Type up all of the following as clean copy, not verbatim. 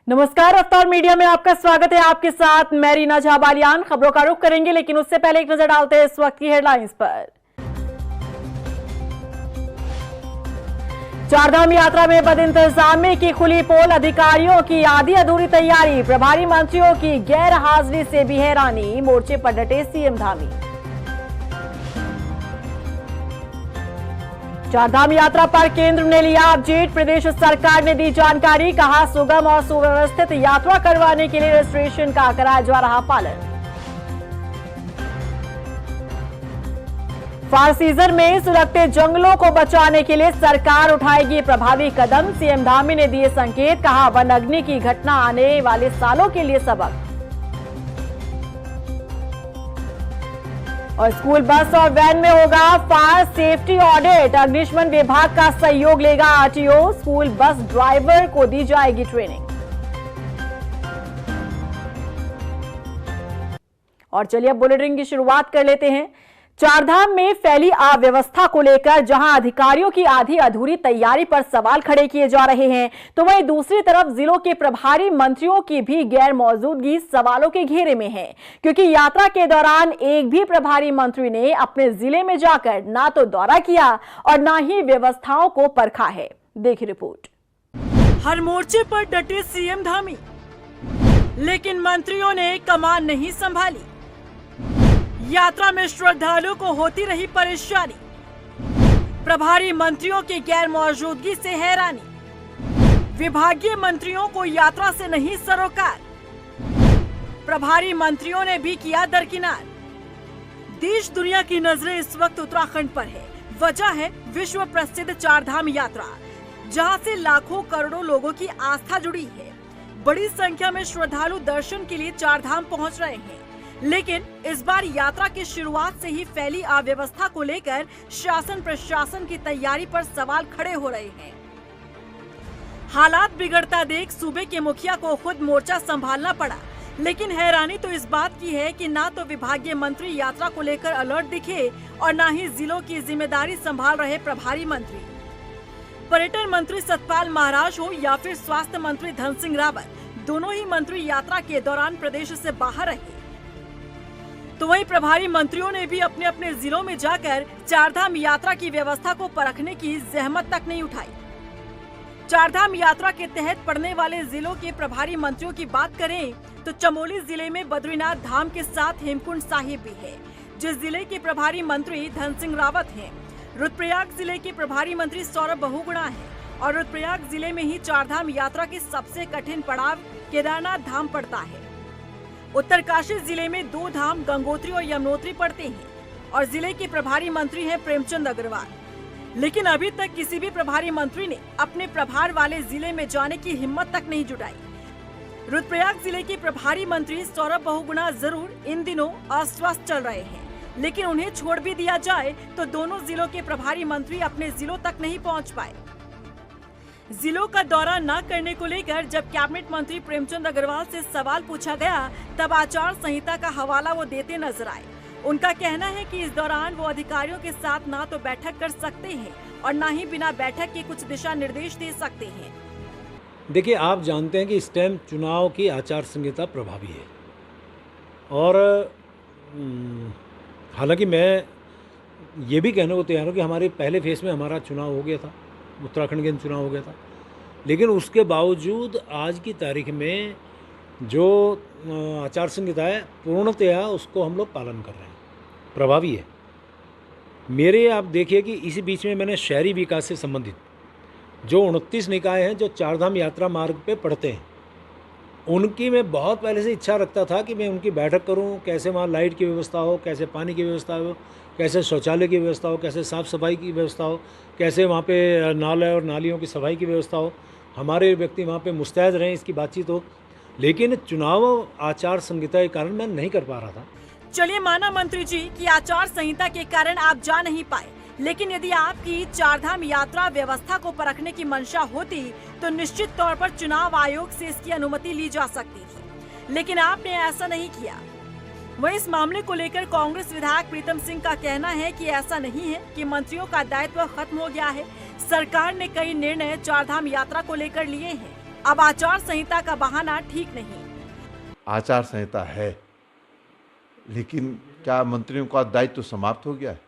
नमस्कार, अवतार मीडिया में आपका स्वागत है। आपके साथ मैं रीना झाबालियान। खबरों का रुख करेंगे, लेकिन उससे पहले एक नजर डालते हैं इस वक्त की हेडलाइंस पर। चारधाम यात्रा में बदइंतजामी की खुली पोल, अधिकारियों की आधी अधूरी तैयारी, प्रभारी मंत्रियों की गैर हाजिरी से भी हैरानी, मोर्चे पर डटे सीएम धामी। चारधाम यात्रा पर केंद्र ने लिया अपडेट, प्रदेश सरकार ने दी जानकारी, कहा सुगम और सुव्यवस्थित यात्रा करवाने के लिए रजिस्ट्रेशन का कराया जा रहा पालन। फायर सीजन में सुलगते जंगलों को बचाने के लिए सरकार उठाएगी प्रभावी कदम, सीएम धामी ने दिए संकेत, कहा वन अग्नि की घटना आने वाले सालों के लिए सबक। और स्कूल बस और वैन में होगा फायर सेफ्टी ऑडिट, अग्निशमन विभाग का सहयोग लेगा आरटीओ, स्कूल बस ड्राइवर को दी जाएगी ट्रेनिंग। और चलिए अब बुलेटिन की शुरुआत कर लेते हैं। चारधाम में फैली अव्यवस्था को लेकर जहां अधिकारियों की आधी अधूरी तैयारी पर सवाल खड़े किए जा रहे हैं, तो वहीं दूसरी तरफ जिलों के प्रभारी मंत्रियों की भी गैर मौजूदगी सवालों के घेरे में है, क्योंकि यात्रा के दौरान एक भी प्रभारी मंत्री ने अपने जिले में जाकर ना तो दौरा किया और ना ही व्यवस्थाओं को परखा है। देखिए रिपोर्ट। हर मोर्चे पर डटे सीएम धामी, लेकिन मंत्रियों ने कमान नहीं संभाली। यात्रा में श्रद्धालुओं को होती रही परेशानी, प्रभारी मंत्रियों की गैर मौजूदगी से हैरानी, विभागीय मंत्रियों को यात्रा से नहीं सरोकार, प्रभारी मंत्रियों ने भी किया दरकिनार। देश दुनिया की नजरें इस वक्त उत्तराखंड पर है। वजह है विश्व प्रसिद्ध चारधाम यात्रा, जहां से लाखों करोड़ों लोगों की आस्था जुड़ी है। बड़ी संख्या में श्रद्धालु दर्शन के लिए चारधाम पहुंच रहे हैं, लेकिन इस बार यात्रा की शुरुआत से ही फैली अव्यवस्था को लेकर शासन प्रशासन की तैयारी पर सवाल खड़े हो रहे हैं। हालात बिगड़ता देख सूबे के मुखिया को खुद मोर्चा संभालना पड़ा, लेकिन हैरानी तो इस बात की है कि ना तो विभागीय मंत्री यात्रा को लेकर अलर्ट दिखे और ना ही जिलों की जिम्मेदारी संभाल रहे प्रभारी मंत्री। पर्यटन मंत्री सतपाल महाराज हो या फिर स्वास्थ्य मंत्री धन सिंह रावत, दोनों ही मंत्री यात्रा के दौरान प्रदेश से बाहर रहे। तो वहीं प्रभारी मंत्रियों ने भी अपने अपने जिलों में जाकर चारधाम यात्रा की व्यवस्था को परखने की जहमत तक नहीं उठाई। चारधाम यात्रा के तहत पड़ने वाले जिलों के प्रभारी मंत्रियों की बात करें तो चमोली जिले में बद्रीनाथ धाम के साथ हेमकुंड साहिब भी है, जिस जिले के प्रभारी मंत्री धन सिंह रावत हैं। रुद्रप्रयाग जिले के प्रभारी मंत्री सौरभ बहुगुणा है और रुद्रप्रयाग जिले में ही चारधाम यात्रा की सबसे कठिन पड़ाव केदारनाथ धाम पड़ता है। उत्तरकाशी जिले में दो धाम गंगोत्री और यमुनोत्री पड़ते हैं और जिले के प्रभारी मंत्री हैं प्रेमचंद अग्रवाल, लेकिन अभी तक किसी भी प्रभारी मंत्री ने अपने प्रभार वाले जिले में जाने की हिम्मत तक नहीं जुटाई। रुद्रप्रयाग जिले के प्रभारी मंत्री सौरभ बहुगुणा जरूर इन दिनों अस्वस्थ चल रहे हैं, लेकिन उन्हें छोड़ भी दिया जाए तो दोनों जिलों के प्रभारी मंत्री अपने जिलों तक नहीं पहुँच पाए। जिलों का दौरा न करने को लेकर जब कैबिनेट मंत्री प्रेमचंद अग्रवाल से सवाल पूछा गया, तब आचार संहिता का हवाला वो देते नजर आए। उनका कहना है कि इस दौरान वो अधिकारियों के साथ ना तो बैठक कर सकते हैं और ना ही बिना बैठक के कुछ दिशा निर्देश दे सकते हैं। देखिए, आप जानते हैं कि इस टाइम चुनाव की आचार संहिता प्रभावी है और हालांकि मैं ये भी कहने को तैयार हूँ कि हमारे पहले फेज में हमारा चुनाव हो गया था, उत्तराखंड के चुनाव हो गया था, लेकिन उसके बावजूद आज की तारीख में जो आचार संहिता है पूर्णतया उसको हम लोग पालन कर रहे हैं, प्रभावी है। मेरे आप देखिए कि इसी बीच में मैंने शहरी विकास से संबंधित जो 29 निकाय हैं जो चारधाम यात्रा मार्ग पे पड़ते हैं, उनकी मैं बहुत पहले से इच्छा रखता था कि मैं उनकी बैठक करूं, कैसे वहाँ लाइट की व्यवस्था हो, कैसे पानी की व्यवस्था हो, कैसे शौचालय की व्यवस्था हो, कैसे साफ़ सफाई की व्यवस्था हो, कैसे वहाँ पे नाले और नालियों की सफाई की व्यवस्था हो, हमारे व्यक्ति वहाँ पे मुस्तैद रहें, इसकी बातचीत हो। लेकिन चुनाव आचार संहिता के कारण मैं नहीं कर पा रहा था। चलिए माना मंत्री जी कि आचार संहिता के कारण आप जा नहीं पाए, लेकिन यदि आपकी चारधाम यात्रा व्यवस्था को परखने की मंशा होती तो निश्चित तौर पर चुनाव आयोग से इसकी अनुमति ली जा सकती थी, लेकिन आपने ऐसा नहीं किया। वहीं इस मामले को लेकर कांग्रेस विधायक प्रीतम सिंह का कहना है कि ऐसा नहीं है कि मंत्रियों का दायित्व खत्म हो गया है। सरकार ने कई निर्णय चारधाम यात्रा को लेकर लिए हैं। अब आचार संहिता का बहाना ठीक नहीं। आचार संहिता है, लेकिन क्या मंत्रियों का दायित्व समाप्त हो गया है?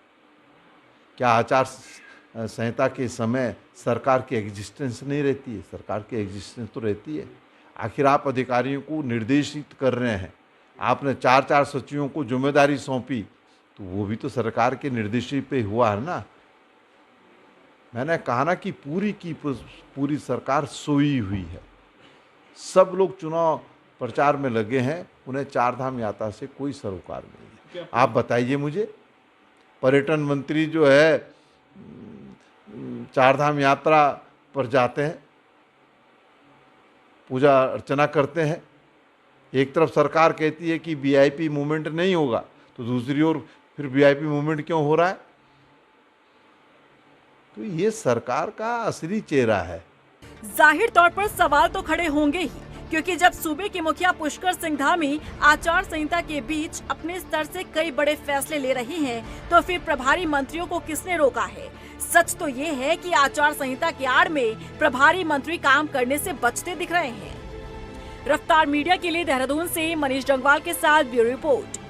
क्या आचार संहिता के समय सरकार की एग्जिस्टेंस नहीं रहती है? सरकार की एग्जिस्टेंस तो रहती है। आखिर आप अधिकारियों को निर्देशित कर रहे हैं, आपने 4 सचिवों को जिम्मेदारी सौंपी, तो वो भी तो सरकार के निर्देश पे हुआ है ना। मैंने कहा ना कि पूरी सरकार सोई हुई है। सब लोग चुनाव प्रचार में लगे हैं, उन्हें चारधाम यात्रा से कोई सरोकार नहीं है। आप बताइए मुझे, पर्यटन मंत्री जो है चारधाम यात्रा पर जाते हैं, पूजा अर्चना करते हैं, एक तरफ सरकार कहती है कि वीआईपी मूवमेंट नहीं होगा, तो दूसरी ओर फिर वीआईपी मूवमेंट क्यों हो रहा है? तो ये सरकार का असली चेहरा है। जाहिर तौर पर सवाल तो खड़े होंगे ही, क्योंकि जब सूबे के मुखिया पुष्कर सिंह धामी आचार संहिता के बीच अपने स्तर से कई बड़े फैसले ले रहे हैं, तो फिर प्रभारी मंत्रियों को किसने रोका है? सच तो ये है कि आचार संहिता की आड़ में प्रभारी मंत्री काम करने से बचते दिख रहे हैं। रफ्तार मीडिया के लिए देहरादून से मनीष डंगवाल के साथ ब्यूरो रिपोर्ट।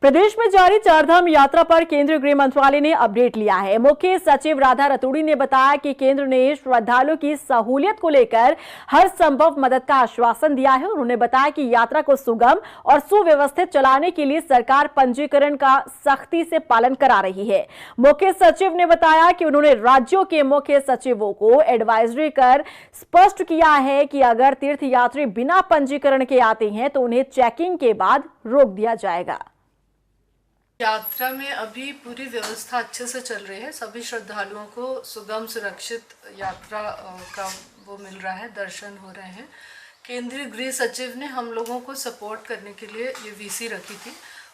प्रदेश में जारी चारधाम यात्रा पर केंद्रीय गृह मंत्रालय ने अपडेट लिया है। मुख्य सचिव राधा रतूड़ी ने बताया कि केंद्र ने श्रद्धालुओं की सहूलियत को लेकर हर संभव मदद का आश्वासन दिया है। उन्होंने बताया कि यात्रा को सुगम और सुव्यवस्थित चलाने के लिए सरकार पंजीकरण का सख्ती से पालन करा रही है। मुख्य सचिव ने बताया कि उन्होंने राज्यों के मुख्य सचिवों को एडवाइजरी कर स्पष्ट किया है कि अगर तीर्थयात्री बिना पंजीकरण के आते हैं तो उन्हें चेकिंग के बाद रोक दिया जाएगा। यात्रा में अभी पूरी व्यवस्था अच्छे से चल रही है। सभी श्रद्धालुओं को सुगम सुरक्षित यात्रा का वो मिल रहा है, दर्शन हो रहे हैं। केंद्रीय गृह सचिव ने हम लोगों को सपोर्ट करने के लिए ये वीसी रखी थी,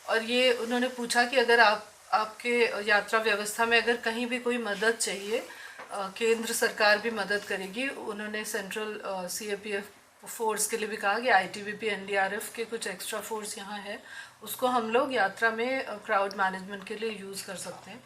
और ये उन्होंने पूछा कि अगर आपके यात्रा व्यवस्था में अगर कहीं भी कोई मदद चाहिए, केंद्र सरकार भी मदद करेगी। उन्होंने सेंट्रल सीएपीएफ फोर्स के लिए भी कहा कि आईटीबीपी एनडीआरएफ के कुछ एक्स्ट्रा फोर्स यहाँ है, उसको हम लोग यात्रा में क्राउड मैनेजमेंट के लिए यूज़ कर सकते हैं।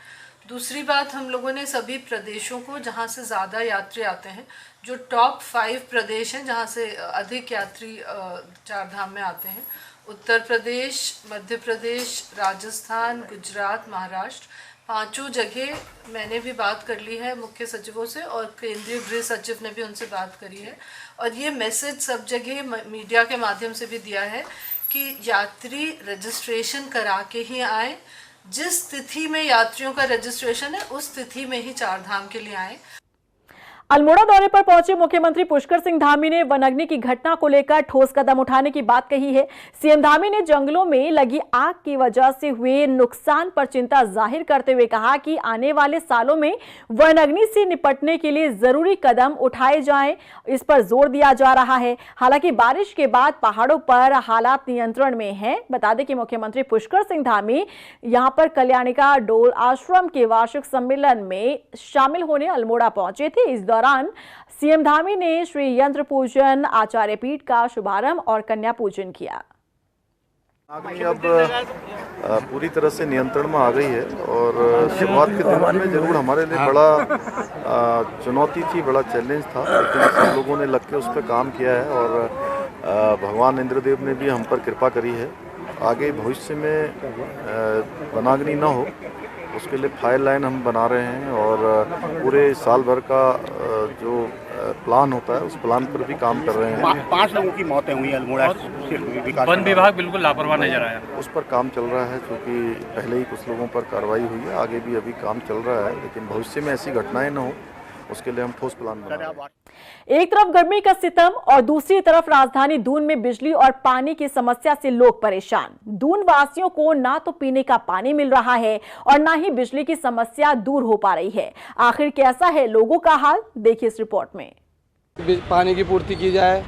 दूसरी बात, हम लोगों ने सभी प्रदेशों को जहाँ से ज़्यादा यात्री आते हैं, जो टॉप 5 प्रदेश हैं जहाँ से अधिक यात्री चारधाम में आते हैं, उत्तर प्रदेश, मध्य प्रदेश, राजस्थान, गुजरात, महाराष्ट्र, 5 जगह मैंने भी बात कर ली है मुख्य सचिवों से, और केंद्रीय गृह सचिव ने भी उनसे बात करी है। और ये मैसेज सब जगह मीडिया के माध्यम से भी दिया है कि यात्री रजिस्ट्रेशन करा के ही आए। जिस तिथि में यात्रियों का रजिस्ट्रेशन है उस तिथि में ही चारधाम के लिए आए। अल्मोड़ा दौरे पर पहुंचे मुख्यमंत्री पुष्कर सिंह धामी ने वनाग्नि की घटना को लेकर ठोस कदम उठाने की बात कही है। सीएम धामी ने जंगलों में लगी आग की वजह से हुए नुकसान पर चिंता जाहिर करते हुए कहा कि आने वाले सालों में वनाग्नि से निपटने के लिए जरूरी कदम उठाए जाएं, इस पर जोर दिया जा रहा है। हालांकि बारिश के बाद पहाड़ों पर हालात नियंत्रण में हैं। बता दें कि मुख्यमंत्री पुष्कर सिंह धामी यहां पर कल्याणिका डोल आश्रम के वार्षिक सम्मेलन में शामिल होने अल्मोड़ा पहुंचे थे। इस दौरान सीएम धामी ने श्री यंत्र पूजन, आचार्य पीठ का शुभारंभ और कन्या पूजन किया। आग अब पूरी तरह से नियंत्रण में आ गई है, और शुरुआत के दिनों में जरूर हमारे लिए बड़ा चुनौती थी, बड़ा चैलेंज था, लेकिन सब लोगों ने लग के उस पर काम किया है, और भगवान इंद्रदेव ने भी हम पर कृपा करी है। आगे भविष्य में वनाग्नि न हो उसके लिए फायर लाइन हम बना रहे हैं, और पूरे साल भर का जो प्लान होता है उस प्लान पर भी काम कर रहे हैं। 5 लोगों की मौतें हुई अल्मोड़ा। वन विभाग बिल्कुल लापरवाह नजर आया। उस पर काम चल रहा है, क्योंकि पहले ही कुछ लोगों पर कार्रवाई हुई है, आगे भी अभी काम चल रहा है, लेकिन भविष्य में ऐसी घटनाएं न हो उसके लिए हम ठोस प्लान बना रहे हैं। एक तरफ गर्मी का सितम और दूसरी तरफ राजधानी दून में बिजली और पानी की समस्या से लोग परेशान। दून वासियों को ना तो पीने का पानी मिल रहा है और ना ही बिजली की समस्या दूर हो पा रही है। आखिर कैसा है लोगों का हाल, देखिए इस रिपोर्ट में। पानी की पूर्ति की जाए,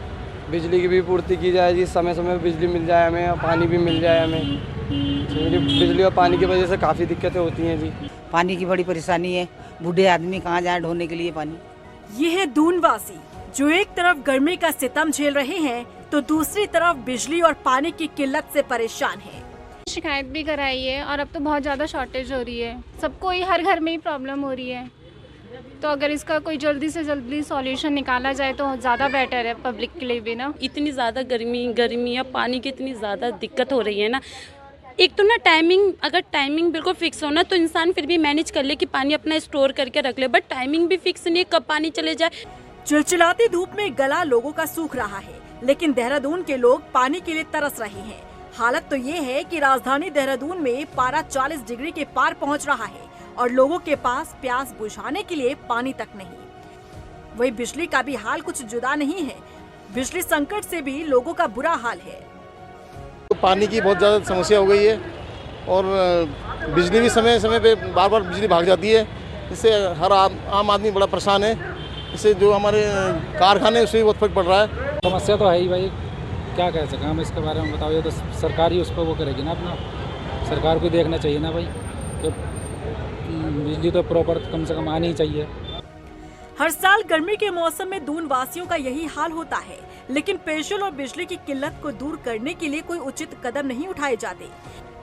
बिजली की भी पूर्ति की जाए जी, समय समय पर बिजली मिल जाए हमें और पानी भी मिल जाए हमें। बिजली और पानी की वजह से काफ़ी दिक्कतें होती हैं जी। पानी की बड़ी परेशानी है, बूढ़े आदमी कहाँ जाए ढोने के लिए पानी। ये है दूनवासी जो एक तरफ गर्मी का सितम झेल रहे हैं तो दूसरी तरफ बिजली और पानी की किल्लत से परेशान हैं। शिकायत भी कराई है और अब तो बहुत ज़्यादा शॉर्टेज हो रही है, सबको ही हर घर में ही प्रॉब्लम हो रही है। तो अगर इसका कोई जल्दी से जल्दी सॉल्यूशन निकाला जाए तो ज़्यादा बेटर है पब्लिक के लिए भी ना। इतनी ज़्यादा गर्मी या पानी की इतनी ज़्यादा दिक्कत हो रही है ना, एक तो ना टाइमिंग, अगर टाइमिंग बिल्कुल फिक्स हो ना तो इंसान फिर भी मैनेज कर ले कि पानी अपना स्टोर करके रख ले, बट टाइमिंग भी फिक्स नहीं, कब पानी चले जाए। चिलचिलाती धूप में गला लोगों का सूख रहा है, लेकिन देहरादून के लोग पानी के लिए तरस रहे हैं। हालत तो ये है कि राजधानी देहरादून में पारा 40 डिग्री के पार पहुंच रहा है और लोगों के पास प्यास बुझाने के लिए पानी तक नहीं। वही बिजली का भी हाल कुछ जुदा नहीं है, बिजली संकट से भी लोगों का बुरा हाल है। पानी की बहुत ज़्यादा समस्या हो गई है और बिजली भी समय समय पे बार बार बिजली भाग जाती है, इससे हर आम आदमी बड़ा परेशान है। इससे जो हमारे कारखाने उससे भी बहुत फर्क पड़ रहा है। समस्या तो है ही भाई, क्या कह सकें हम इसके बारे में, बताओ। ये तो सरकार ही उस पर वो करेगी ना, अपना सरकार को देखना चाहिए ना भाई, तो बिजली तो प्रॉपर कम से कम आनी ही चाहिए। हर साल गर्मी के मौसम में दून वासियों का यही हाल होता है, लेकिन पेयजल और बिजली की किल्लत को दूर करने के लिए कोई उचित कदम नहीं उठाए जाते।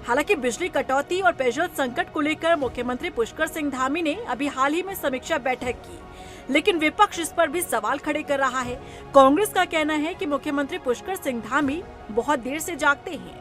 हालांकि बिजली कटौती और पेयजल संकट को लेकर मुख्यमंत्री पुष्कर सिंह धामी ने अभी हाल ही में समीक्षा बैठक की, लेकिन विपक्ष इस पर भी सवाल खड़े कर रहा है। कांग्रेस का कहना है कि मुख्यमंत्री पुष्कर सिंह धामी बहुत देर से जागते हैं।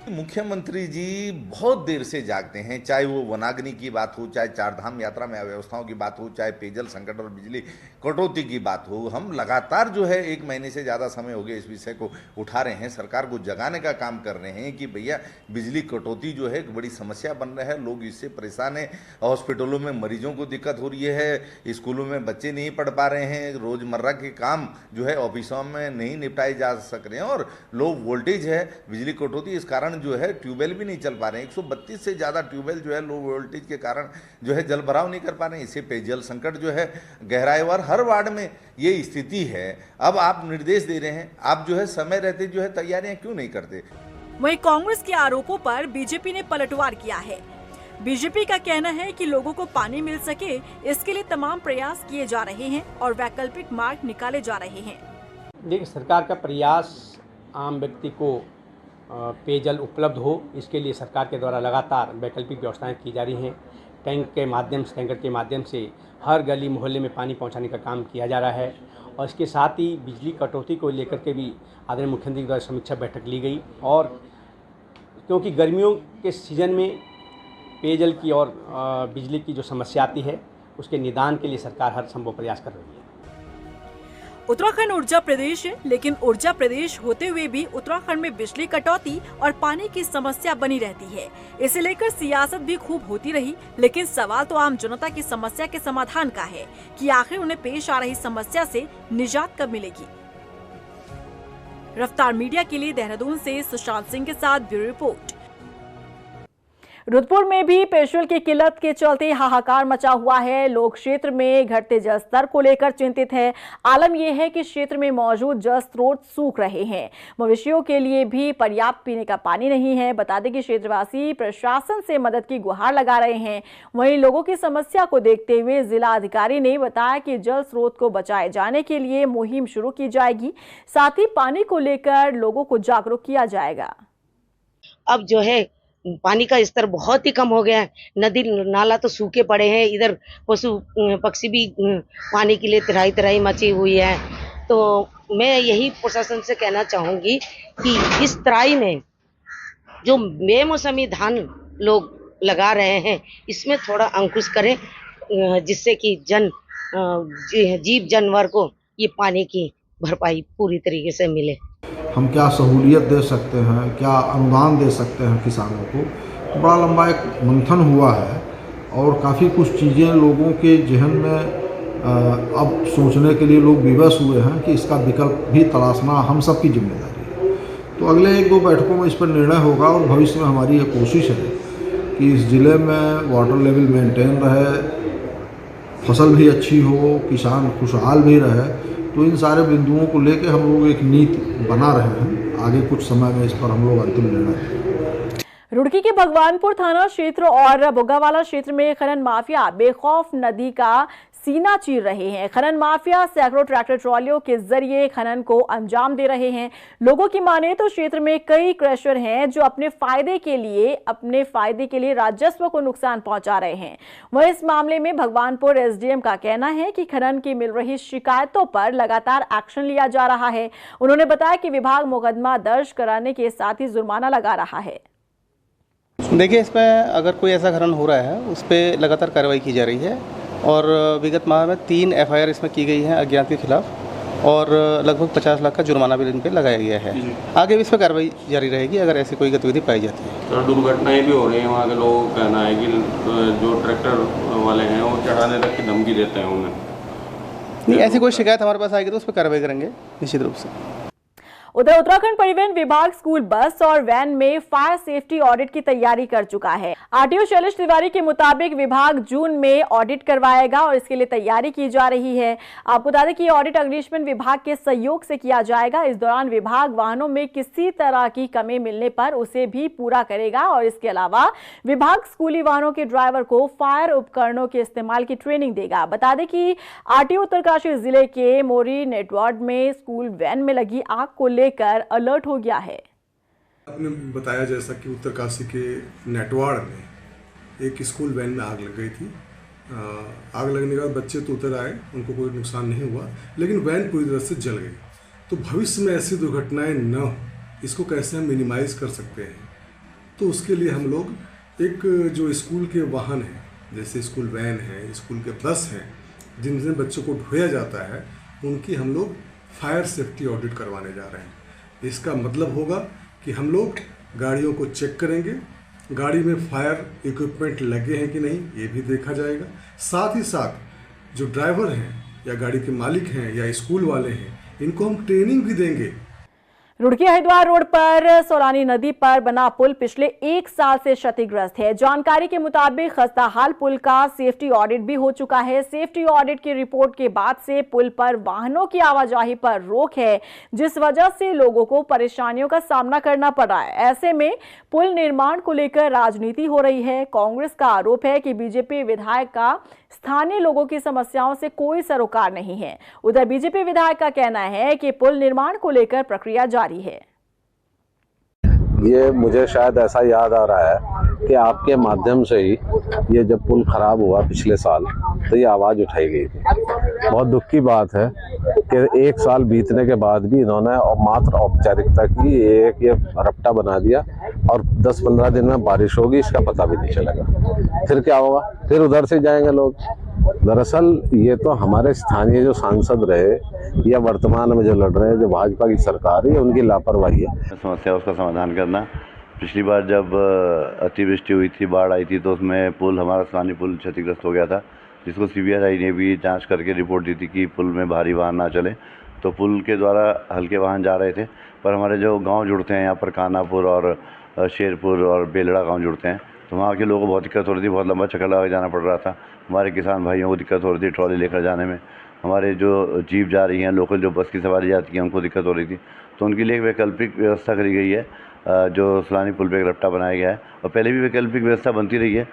मुख्यमंत्री जी बहुत देर से जागते हैं, चाहे वो वनाग्नि की बात हो, चाहे चारधाम यात्रा में अव्यवस्थाओं की बात हो, चाहे पेयजल संकट और बिजली कटौती की बात हो। हम लगातार जो है 1 महीने से ज़्यादा समय हो गया इस विषय को उठा रहे हैं, सरकार को जगाने का काम कर रहे हैं कि भैया बिजली कटौती जो है एक बड़ी समस्या बन रहा है, लोग इससे परेशान हैं। हॉस्पिटलों में मरीजों को दिक्कत हो रही है, स्कूलों में बच्चे नहीं पढ़ पा रहे हैं, रोज़मर्रा के काम जो है ऑफिसों में नहीं निपटाए जा सक रहे हैं और लो वोल्टेज है, बिजली कटौती इस कारण जो है ट्यूबवेल भी नहीं चल पा रहे हैं। 132 से ज़्यादा ट्यूबवेल जो है लो वोल्टेज के कारण जो है जल भराव नहीं कर पा रहे हैं। इससे पेयजल संकट जो है गहराए और हर वार्ड में ये स्थिति है। अब आप निर्देश दे रहे हैं, आप जो है समय रहते जो है तैयारियां क्यों नहीं करते? वहीं कांग्रेस के आरोपों पर बीजेपी ने पलटवार किया है। बीजेपी का कहना है कि लोगों को पानी मिल सके इसके लिए तमाम प्रयास किए जा रहे हैं और वैकल्पिक मार्ग निकाले जा रहे हैं। देखिए, सरकार का प्रयास आम व्यक्ति को पेयजल उपलब्ध हो, इसके लिए सरकार के द्वारा लगातार वैकल्पिक व्यवस्थाएं की जा रही हैं। टैंक के माध्यम से, टैंकर के माध्यम से हर गली मोहल्ले में पानी पहुंचाने का काम किया जा रहा है और इसके साथ ही बिजली कटौती को लेकर के भी आदरणीय मुख्यमंत्री द्वारा समीक्षा बैठक ली गई और क्योंकि गर्मियों के सीज़न में पेयजल की और बिजली की जो समस्या आती है उसके निदान के लिए सरकार हर संभव प्रयास कर रही है। उत्तराखंड ऊर्जा प्रदेश है, लेकिन ऊर्जा प्रदेश होते हुए भी उत्तराखंड में बिजली कटौती और पानी की समस्या बनी रहती है। इसे लेकर सियासत भी खूब होती रही, लेकिन सवाल तो आम जनता की समस्या के समाधान का है कि आखिर उन्हें पेश आ रही समस्या से निजात कब मिलेगी। रफ्तार मीडिया के लिए देहरादून से सुशांत सिंह के साथ ब्यूरो रिपोर्ट। रुद्रपुर में भी पेयजल की किल्लत के चलते हाहाकार मचा हुआ है। लोग क्षेत्र में घटते जल स्तर को लेकर चिंतित है। आलम यह है कि क्षेत्र में मौजूद जल स्रोत सूख रहे हैं, मवेशियों के लिए भी पर्याप्त पीने का पानी नहीं है। बता दें कि क्षेत्रवासी प्रशासन से मदद की गुहार लगा रहे हैं। वहीं लोगों की समस्या को देखते हुए जिला अधिकारी ने बताया कि जल स्रोत को बचाए जाने के लिए मुहिम शुरू की जाएगी, साथ ही पानी को लेकर लोगों को जागरूक किया जाएगा। अब जो है पानी का स्तर बहुत ही कम हो गया है, नदी नाला तो सूखे पड़े हैं, इधर पशु पक्षी भी पानी के लिए तराई तराई मची हुई है। तो मैं यही प्रशासन से कहना चाहूँगी कि इस तराई में जो बेमौसमी धान लोग लगा रहे हैं इसमें थोड़ा अंकुश करें, जिससे कि जीव जानवर को ये पानी की भरपाई पूरी तरीके से मिले। हम क्या सहूलियत दे सकते हैं, क्या अनुदान दे सकते हैं किसानों को, तो बड़ा लंबा एक मंथन हुआ है और काफ़ी कुछ चीज़ें लोगों के जहन में अब सोचने के लिए लोग विवश हुए हैं कि इसका विकल्प भी तलाशना हम सब की जिम्मेदारी है। तो अगले 1-2 बैठकों में इस पर निर्णय होगा और भविष्य में हमारी ये कोशिश है कि इस ज़िले में वाटर लेवल मेंटेन रहे, फसल भी अच्छी हो, किसान खुशहाल भी रहे। तो इन सारे बिंदुओं को लेकर हम लोग एक नीति बना रहे हैं। आगे कुछ समय में इस पर हम लोग अंतिम निर्णय। रुड़की के भगवानपुर थाना क्षेत्र और बुग्गावाला क्षेत्र में खनन माफिया बेखौफ नदी का सीना चीर रहे हैं। खनन माफिया सैकड़ों ट्रैक्टर ट्रॉलियों के जरिए खनन को अंजाम दे रहे हैं। लोगों की माने तो क्षेत्र में कई क्रशर हैं जो अपने फायदे के लिए राजस्व को नुकसान पहुंचा रहे हैं। वहीं इस मामले में भगवानपुर एसडीएम का कहना है कि खनन की मिल रही शिकायतों पर लगातार एक्शन लिया जा रहा है। उन्होंने बताया कि विभाग मुकदमा दर्ज कराने के साथ ही जुर्माना लगा रहा है। देखिए, इसमें अगर कोई ऐसा खनन हो रहा है उस पर लगातार कार्रवाई की जा रही है और विगत माह में 3 FIR इसमें की गई हैं अज्ञात के खिलाफ और लगभग 50 लाख का जुर्माना भी इन पर लगाया गया है। आगे भी इस पर कार्रवाई जारी रहेगी अगर ऐसी कोई गतिविधि पाई जाती है। सर, दुर्घटनाएं भी हो रही हैं। वहाँ के लोगों का कहना है कि जो ट्रैक्टर वाले हैं वो चढ़ाने तक की धमकी देते हैं उन्हें। नहीं, ऐसी कोई शिकायत हमारे पास आएगी तो उस पर कार्रवाई करेंगे निश्चित रूप से। उधर उत्तराखंड परिवहन विभाग स्कूल बस और वैन में फायर सेफ्टी ऑडिट की तैयारी कर चुका है। आरटीओ शैलेश तिवारी के मुताबिक विभाग जून में ऑडिट करवाएगा और इसके लिए तैयारी की जा रही है। आपको बता दें कि ऑडिट अग्निशमन विभाग के सहयोग से किया जाएगा। इस दौरान विभाग वाहनों में किसी तरह की कमी मिलने पर उसे भी पूरा करेगा और इसके अलावा विभाग स्कूली वाहनों के ड्राइवर को फायर उपकरणों के इस्तेमाल की ट्रेनिंग देगा। बता दें कि आरटीओ उत्तरकाशी जिले के मोरी नेटवर्ड में स्कूल वैन में लगी आग को लेकर अलर्ट हो गया है। आपने बताया जैसा कि उत्तरकाशी के नेटवाड़ में एक स्कूल वैन में आग लग गई थी। आग लगने के बाद बच्चे तो उतर आए, उनको कोई नुकसान नहीं हुआ, लेकिन वैन पूरी तरह से जल गई। तो भविष्य में ऐसी दुर्घटनाएं न हो, इसको कैसे हम मिनिमाइज कर सकते हैं, तो उसके लिए हम लोग एक जो स्कूल के वाहन हैं, जैसे स्कूल वैन है, स्कूल के बस हैं, जिनसे बच्चों को ढोया जाता है, उनकी हम लोग फायर सेफ्टी ऑडिट करवाने जा रहे हैं। इसका मतलब होगा कि हम लोग गाड़ियों को चेक करेंगे, गाड़ी में फायर इक्विपमेंट लगे हैं कि नहीं ये भी देखा जाएगा। साथ ही साथ जो ड्राइवर हैं या गाड़ी के मालिक हैं या स्कूल वाले हैं, इनको हम ट्रेनिंग भी देंगे। रुड़की हरिद्वार रोड पर सोलानी नदी पर बना पुल पिछले 1 साल से क्षतिग्रस्त है। जानकारी के मुताबिक खस्ताहाल पुल का सेफ्टी ऑडिट भी हो चुका है। सेफ्टी ऑडिट की रिपोर्ट के बाद से पुल पर वाहनों की आवाजाही पर रोक है, जिस वजह से लोगों को परेशानियों का सामना करना पड़ रहा है। ऐसे में पुल निर्माण को लेकर राजनीति हो रही है। कांग्रेस का आरोप है कि बीजेपी विधायक का स्थानीय लोगों की समस्याओं से कोई सरोकार नहीं है। उधर बीजेपी विधायक का कहना है कि पुल निर्माण को लेकर प्रक्रिया जारी है। ये मुझे शायद ऐसा याद आ रहा है कि आपके माध्यम से ही ये जब पुल खराब हुआ पिछले साल तो ये आवाज़ उठाई गई थी। बहुत दुख की बात है कि 1 साल बीतने के बाद भी इन्होंने मात्र औपचारिकता की, एक ये रपटा बना दिया और 10-15 दिन में बारिश होगी इसका पता भी नहीं चलेगा। फिर क्या होगा, फिर उधर से जाएंगे लोग। दरअसल ये तो हमारे स्थानीय जो सांसद रहे या वर्तमान में जो लड़ रहे हैं, जो भाजपा की सरकार है, उनकी लापरवाही है। समस्या उसका समाधान करना। पिछली बार जब अतिवृष्टि हुई थी, बाढ़ आई थी, तो उसमें पुल, हमारा स्थानीय पुल क्षतिग्रस्त हो गया था, जिसको CBSI ने भी जांच करके रिपोर्ट दी थी कि पुल में भारी वाहन ना चले। तो पुल के द्वारा हल्के वाहन जा रहे थे, पर हमारे जो गाँव जुड़ते हैं यहाँ पर, कानापुर और शेरपुर और बेलड़ा गाँव जुड़ते हैं, तो वहाँ के लोगों को बहुत दिक्कत हो रही थी। बहुत लंबा चक्कर लगा जाना पड़ रहा था। हमारे किसान भाइयों को दिक्कत हो रही थी ट्रॉली लेकर जाने में। हमारे जो जीप जा रही हैं, लोकल जो बस की सवारी जाती है, उनको दिक्कत हो रही थी। तो उनके लिए एक वैकल्पिक व्यवस्था करी गई है, जो सोलानी पुल पे एक रपटा बनाया गया है, और पहले भी वैकल्पिक व्यवस्था बनती रही है।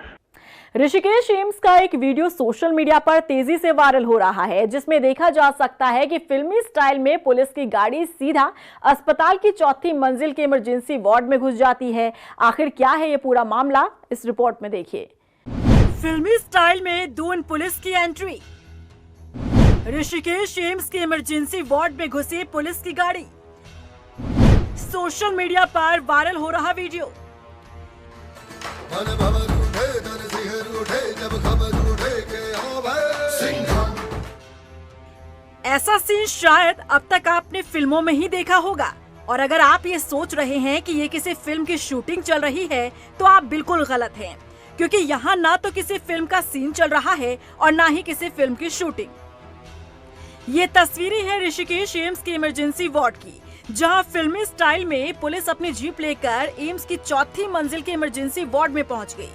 ऋषिकेश एम्स का एक वीडियो सोशल मीडिया पर तेजी से वायरल हो रहा है, जिसमें देखा जा सकता है कि फिल्मी स्टाइल में पुलिस की गाड़ी सीधा अस्पताल की 4थी मंजिल के इमरजेंसी वार्ड में घुस जाती है। आखिर क्या है ये पूरा मामला, इस रिपोर्ट में देखिए। फिल्मी स्टाइल में दून पुलिस की एंट्री। ऋषिकेश एम्स के इमरजेंसी वार्ड में घुसी पुलिस की गाड़ी। सोशल मीडिया पर वायरल हो रहा वीडियो। ऐसा सीन शायद अब तक आपने फिल्मों में ही देखा होगा, और अगर आप ये सोच रहे हैं कि ये किसी फिल्म की शूटिंग चल रही है तो आप बिल्कुल गलत हैं, क्योंकि यहाँ ना तो किसी फिल्म का सीन चल रहा है और ना ही किसी फिल्म की शूटिंग। ये तस्वीरें हैं ऋषिकेश एम्स के इमरजेंसी वार्ड की, जहां फिल्मी स्टाइल में पुलिस अपनी जीप लेकर एम्स की 4थी मंजिल के इमरजेंसी वार्ड में पहुंच गई।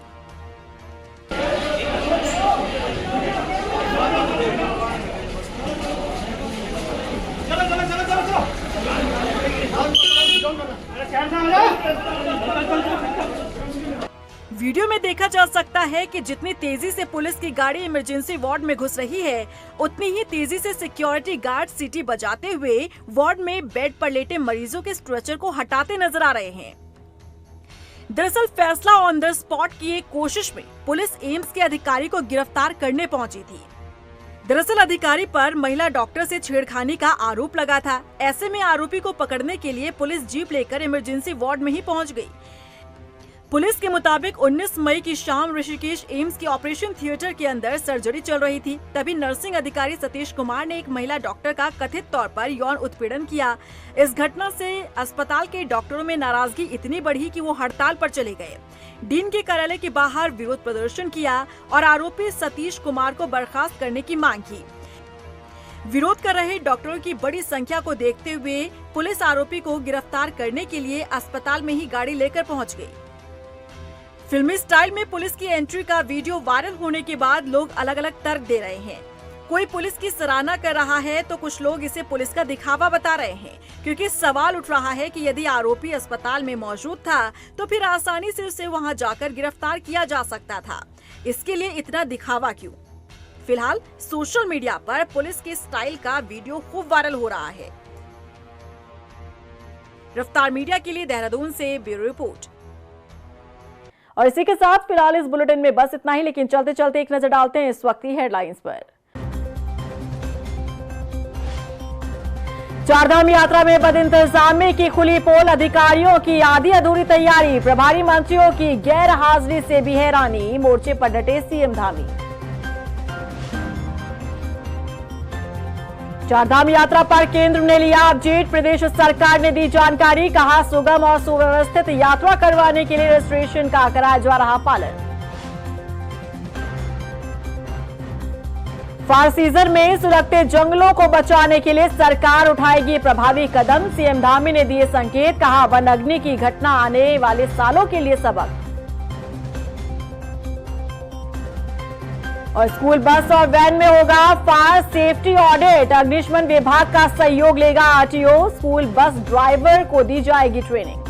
देखा जा सकता है कि जितनी तेजी से पुलिस की गाड़ी इमरजेंसी वार्ड में घुस रही है, उतनी ही तेजी से सिक्योरिटी गार्ड सीटी बजाते हुए वार्ड में बेड पर लेटे मरीजों के स्ट्रेचर को हटाते नजर आ रहे हैं। दरअसल फैसला ऑन द स्पॉट की एक कोशिश में पुलिस एम्स के अधिकारी को गिरफ्तार करने पहुंची थी। दरअसल अधिकारी पर महिला डॉक्टर से छेड़खानी का आरोप लगा था। ऐसे में आरोपी को पकड़ने के लिए पुलिस जीप लेकर इमरजेंसी वार्ड में ही पहुंच गई। पुलिस के मुताबिक 19 मई की शाम ऋषिकेश एम्स के ऑपरेशन थिएटर के अंदर सर्जरी चल रही थी। तभी नर्सिंग अधिकारी सतीश कुमार ने एक महिला डॉक्टर का कथित तौर पर यौन उत्पीड़न किया। इस घटना से अस्पताल के डॉक्टरों में नाराजगी इतनी बढ़ी कि वो हड़ताल पर चले गए। डीन के कार्यालय के बाहर विरोध प्रदर्शन किया और आरोपी सतीश कुमार को बर्खास्त करने की मांग की। विरोध कर रहे डॉक्टरों की बड़ी संख्या को देखते हुए पुलिस आरोपी को गिरफ्तार करने के लिए अस्पताल में ही गाड़ी लेकर पहुंच गई। फिल्मी स्टाइल में पुलिस की एंट्री का वीडियो वायरल होने के बाद लोग अलग अलग तर्क दे रहे हैं। कोई पुलिस की सराहना कर रहा है तो कुछ लोग इसे पुलिस का दिखावा बता रहे हैं, क्योंकि सवाल उठ रहा है कि यदि आरोपी अस्पताल में मौजूद था तो फिर आसानी से उसे वहां जाकर गिरफ्तार किया जा सकता था। इसके लिए इतना दिखावा क्यों? फिलहाल सोशल मीडिया पर पुलिस के स्टाइल का वीडियो खूब वायरल हो रहा है। रफ्तार मीडिया के लिए देहरादून से ब्यूरो रिपोर्ट। और इसी के साथ फिलहाल इस बुलेटिन में बस इतना ही, लेकिन चलते चलते एक नजर डालते हैं इस वक्त की हेडलाइंस पर। चारधाम यात्रा में बदइंतजामी की खुली पोल, अधिकारियों की आधी अधूरी तैयारी, प्रभारी मंत्रियों की गैर हाजिरी से भी हैरानी, मोर्चे पर डटे सीएम धामी। चारधाम यात्रा पर केंद्र ने लिया अपडेट, प्रदेश सरकार ने दी जानकारी, कहा सुगम और सुव्यवस्थित यात्रा करवाने के लिए रजिस्ट्रेशन का कराया जा रहा पालन। फायर सीजन में सुलगते जंगलों को बचाने के लिए सरकार उठाएगी प्रभावी कदम, सीएम धामी ने दिए संकेत, कहा वन अग्नि की घटना आने वाले सालों के लिए सबक। और स्कूल बस और वैन में होगा फायर सेफ्टी ऑडिट, अग्निशमन विभाग का सहयोग लेगा आरटीओ, स्कूल बस ड्राइवर को दी जाएगी ट्रेनिंग।